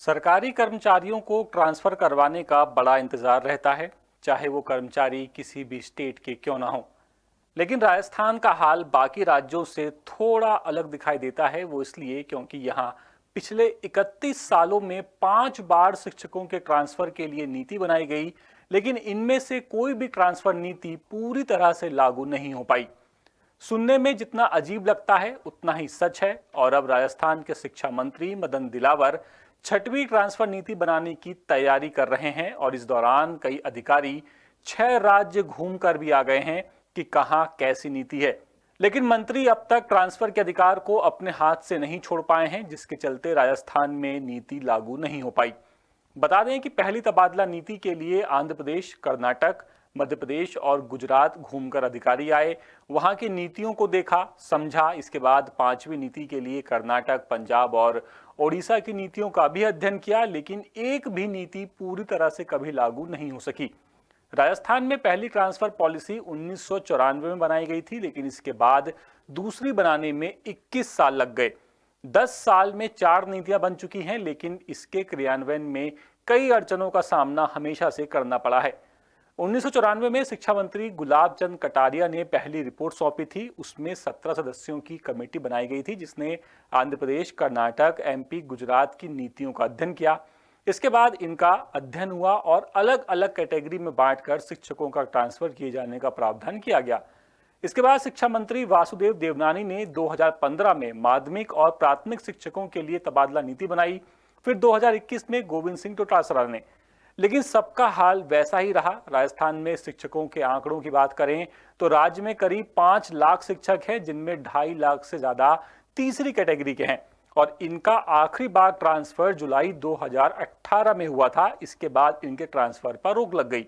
सरकारी कर्मचारियों को ट्रांसफर करवाने का बड़ा इंतजार रहता है, चाहे वो कर्मचारी किसी भी स्टेट के क्यों ना हो। लेकिन राजस्थान का हाल बाकी राज्यों से थोड़ा अलग दिखाई देता है। वो इसलिए क्योंकि यहाँ पिछले 31 सालों में 5 बार शिक्षकों के ट्रांसफर के लिए नीति बनाई गई, लेकिन इनमें से कोई भी ट्रांसफर नीति पूरी तरह से लागू नहीं हो पाई। सुनने में जितना अजीब लगता है उतना ही सच है। और अब राजस्थान के शिक्षा मंत्री मदन दिलावर 6वीं ट्रांसफर नीति बनाने की तैयारी कर रहे हैं और इस दौरान कई अधिकारी 6 राज्य घूमकर भी आ गए हैं कि कहां कैसी नीति है। लेकिन मंत्री अब तक ट्रांसफर के अधिकार को अपने हाथ से नहीं छोड़ पाए हैं, जिसके चलते राजस्थान में नीति लागू नहीं हो पाई। बता दें कि पहली तबादला नीति के लिए आंध्र प्रदेश, कर्नाटक, मध्य प्रदेश और गुजरात घूमकर अधिकारी आए, वहां की नीतियों को देखा, समझा। इसके बाद 5वीं नीति के लिए कर्नाटक, पंजाब और ओडिशा की नीतियों का भी अध्ययन किया, लेकिन एक भी नीति पूरी तरह से कभी लागू नहीं हो सकी। राजस्थान में पहली ट्रांसफर पॉलिसी 1994 में बनाई गई थी, लेकिन इसके बाद दूसरी बनाने में 21 साल लग गए। 10 साल में 4 नीतियां बन चुकी हैं, लेकिन इसके क्रियान्वयन में कई अड़चनों का सामना हमेशा से करना पड़ा है। 1994 में शिक्षा मंत्री गुलाब चंद कटारिया ने पहली रिपोर्ट सौंपी थी। उसमें 17 सदस्यों की कमेटी बनाई गई थी, जिसने आंध्र प्रदेश, कर्नाटक, एमपी, गुजरात की नीतियों का अध्ययन किया। इसके बाद इनका अध्ययन हुआ और अलग अलग कैटेगरी में बांटकर शिक्षकों का ट्रांसफर किए जाने का प्रावधान किया गया। इसके बाद शिक्षा मंत्री वासुदेव देवनानी ने 2015 में माध्यमिक और प्राथमिक शिक्षकों के लिए तबादला नीति बनाई। फिर 2021 में गोविंद सिंह डोटासरा ने। लेकिन सबका हाल वैसा ही रहा। राजस्थान में शिक्षकों के आंकड़ों की बात करें तो राज्य में करीब 5 लाख शिक्षक हैं, जिनमें 2.5 लाख से ज्यादा तीसरी कैटेगरी के हैं और इनका आखिरी बार ट्रांसफर जुलाई 2018 में हुआ था। इसके बाद इनके ट्रांसफर पर रोक लग गई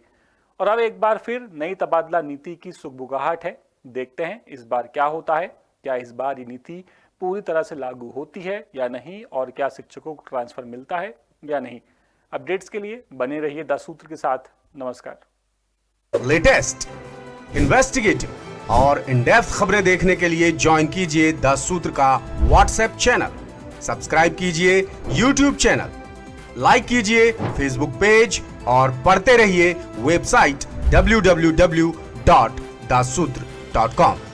और अब एक बार फिर नई तबादला नीति की सुगबुगाहट है। देखते हैं इस बार क्या होता है। क्या इस बार ये नीति पूरी तरह से लागू होती है या नहीं, और क्या शिक्षकों को ट्रांसफर मिलता है या नहीं। अपडेट्स के लिए बने रहिए 10 सूत्र के साथ। नमस्कार। लेटेस्ट, इन्वेस्टिगेटिव और इन डेप्थ खबरें देखने के लिए ज्वाइन कीजिए 10 सूत्र का व्हाट्सएप चैनल, सब्सक्राइब कीजिए यूट्यूब चैनल, लाइक कीजिए फेसबुक पेज और पढ़ते रहिए वेबसाइट www.dassutra.com।